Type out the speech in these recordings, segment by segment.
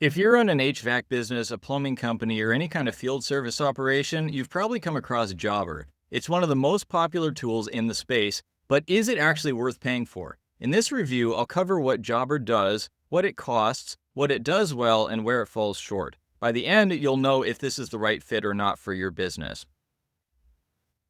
If you're in an HVAC business, a plumbing company, or any kind of field service operation, you've probably come across Jobber. It's one of the most popular tools in the space, but is it actually worth paying for? In this review, I'll cover what Jobber does, what it costs, what it does well, and where it falls short. By the end, you'll know if this is the right fit or not for your business.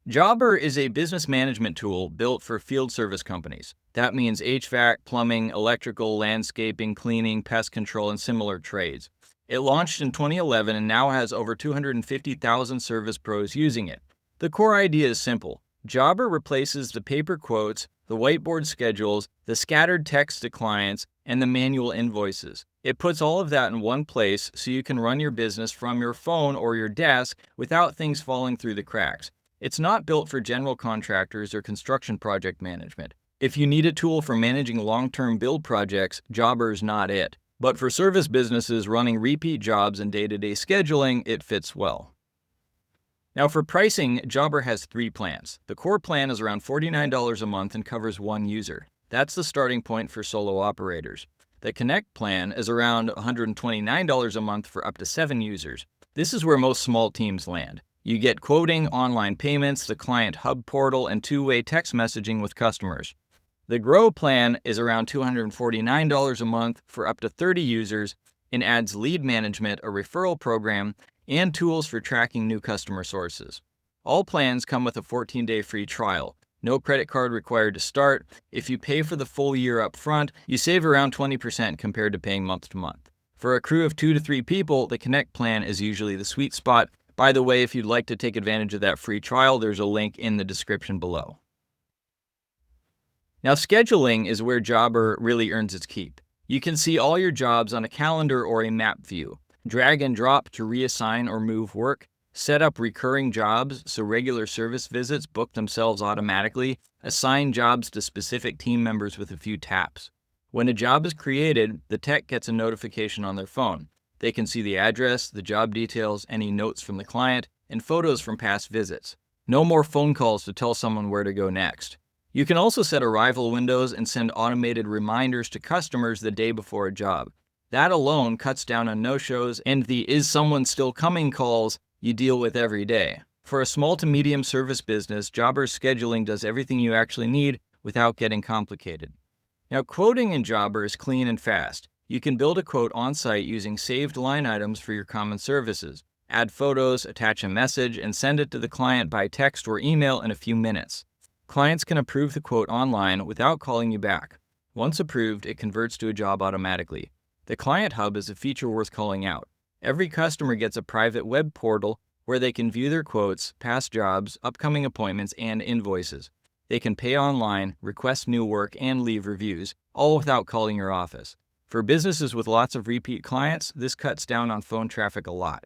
Jobber is a business management tool built for field service companies. That means HVAC, plumbing, electrical, landscaping, cleaning, pest control, and similar trades. It launched in 2011 and now has over 250,000 service pros using it. The core idea is simple. Jobber replaces the paper quotes, the whiteboard schedules, the scattered text to clients, and the manual invoices. It puts all of that in one place so you can run your business from your phone or your desk without things falling through the cracks. It's not built for general contractors or construction project management. If you need a tool for managing long-term build projects, Jobber's not it. But for service businesses running repeat jobs and day-to-day scheduling, it fits well. Now for pricing, Jobber has 3 plans. The core plan is around $49 a month and covers 1 user. That's the starting point for solo operators. The Connect plan is around $129 a month for up to 7 users. This is where most small teams land. You get quoting, online payments, the client hub portal, and 2-way text messaging with customers. The Grow plan is around $249 a month for up to 30 users and adds lead management, a referral program, and tools for tracking new customer sources. All plans come with a 14-day free trial. No credit card required to start. If you pay for the full year up front, you save around 20% compared to paying month to month. For a crew of 2 to 3 people, the Connect plan is usually the sweet spot. By the way, if you'd like to take advantage of that free trial, there's a link in the description below. Now, scheduling is where Jobber really earns its keep. You can see all your jobs on a calendar or a map view. Drag and drop to reassign or move work. Set up recurring jobs so regular service visits book themselves automatically. Assign jobs to specific team members with a few taps. When a job is created, the tech gets a notification on their phone. They can see the address, the job details, any notes from the client, and photos from past visits. No more phone calls to tell someone where to go next. You can also set arrival windows and send automated reminders to customers the day before a job. That alone cuts down on no-shows and the "is someone still coming" calls you deal with every day. For a small to medium service business, Jobber's scheduling does everything you actually need without getting complicated. Now, quoting in Jobber is clean and fast. You can build a quote on-site using saved line items for your common services. Add photos, attach a message, and send it to the client by text or email in a few minutes. Clients can approve the quote online without calling you back. Once approved, it converts to a job automatically. The Client Hub is a feature worth calling out. Every customer gets a private web portal where they can view their quotes, past jobs, upcoming appointments, and invoices. They can pay online, request new work, and leave reviews, all without calling your office. For businesses with lots of repeat clients, this cuts down on phone traffic a lot.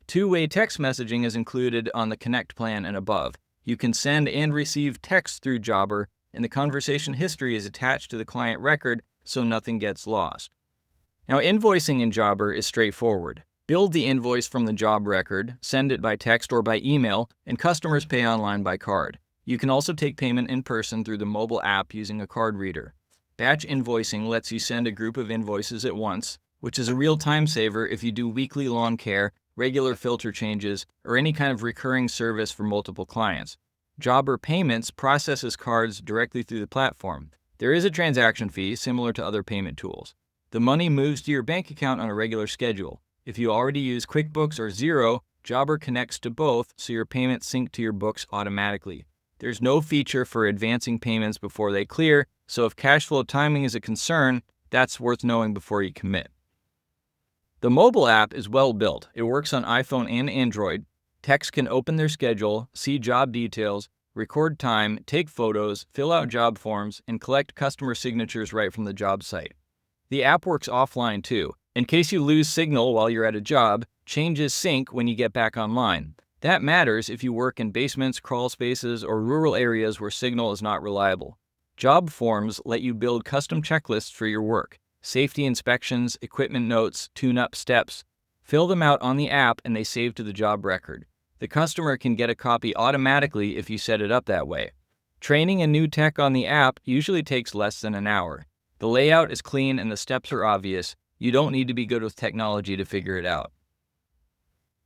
2-way text messaging is included on the Connect plan and above. You can send and receive text through Jobber, and the conversation history is attached to the client record so nothing gets lost. Now, invoicing in Jobber is straightforward. Build the invoice from the job record, send it by text or by email, and customers pay online by card. You can also take payment in person through the mobile app using a card reader. Batch invoicing lets you send a group of invoices at once, which is a real time saver if you do weekly lawn care, regular filter changes, or any kind of recurring service for multiple clients. Jobber Payments processes cards directly through the platform. There is a transaction fee similar to other payment tools. The money moves to your bank account on a regular schedule. If you already use QuickBooks or Xero, Jobber connects to both so your payments sync to your books automatically. There's no feature for advancing payments before they clear, so if cash flow timing is a concern, that's worth knowing before you commit. The mobile app is well built. It works on iPhone and Android. Techs can open their schedule, see job details, record time, take photos, fill out job forms, and collect customer signatures right from the job site. The app works offline too. In case you lose signal while you're at a job, changes sync when you get back online. That matters if you work in basements, crawl spaces, or rural areas where signal is not reliable. Job forms let you build custom checklists for your work. Safety inspections, equipment notes, tune-up steps. Fill them out on the app and they save to the job record. The customer can get a copy automatically if you set it up that way. Training a new tech on the app usually takes less than an hour. The layout is clean and the steps are obvious. You don't need to be good with technology to figure it out.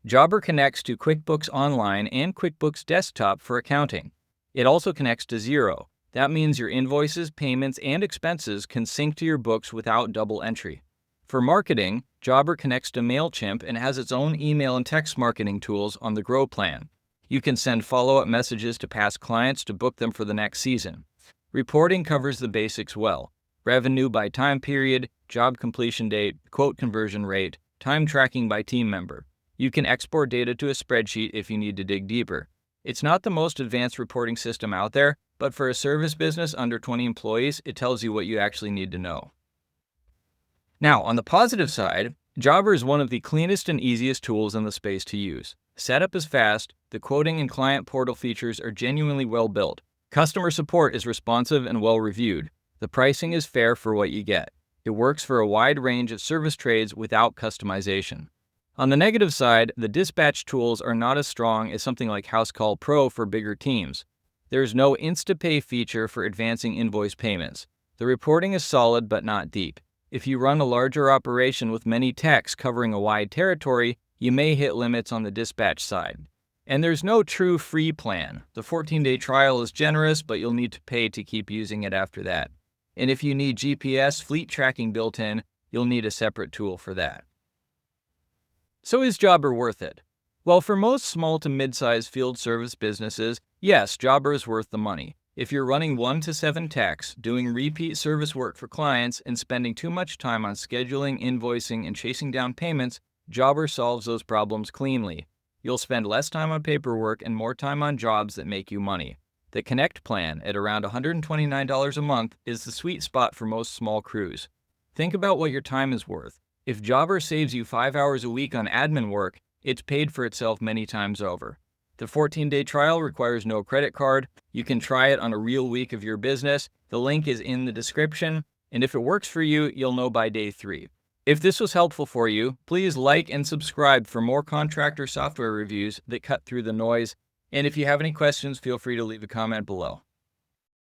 Jobber connects to QuickBooks Online and QuickBooks Desktop for accounting. It also connects to Xero. That means your invoices, payments, and expenses can sync to your books without double entry. For marketing, Jobber connects to MailChimp and has its own email and text marketing tools on the Grow plan. You can send follow-up messages to past clients to book them for the next season. Reporting covers the basics well: revenue by time period, job completion date, quote conversion rate, time tracking by team member. You can export data to a spreadsheet if you need to dig deeper. It's not the most advanced reporting system out there, but for a service business under 20 employees, it tells you what you actually need to know. Now, on the positive side, Jobber is one of the cleanest and easiest tools in the space to use. Setup is fast, the quoting and client portal features are genuinely well built. Customer support is responsive and well reviewed. The pricing is fair for what you get. It works for a wide range of service trades without customization. On the negative side, the dispatch tools are not as strong as something like HouseCall Pro for bigger teams. There is no InstaPay feature for advancing invoice payments. The reporting is solid but not deep. If you run a larger operation with many techs covering a wide territory, you may hit limits on the dispatch side. And there's no true free plan. The 14-day trial is generous, but you'll need to pay to keep using it after that. And if you need GPS fleet tracking built in, you'll need a separate tool for that. So is Jobber worth it? Well, for most small to mid-sized field service businesses, yes, Jobber is worth the money. If you're running 1 to 7 techs, doing repeat service work for clients, and spending too much time on scheduling, invoicing, and chasing down payments, Jobber solves those problems cleanly. You'll spend less time on paperwork and more time on jobs that make you money. The Connect plan, at around $129 a month, is the sweet spot for most small crews. Think about what your time is worth. If Jobber saves you 5 hours a week on admin work, it's paid for itself many times over. The 14-day trial requires no credit card. You can try it on a real week of your business. The link is in the description, and if it works for you, you'll know by day 3. If this was helpful for you, please like and subscribe for more contractor software reviews that cut through the noise. And if you have any questions, feel free to leave a comment below.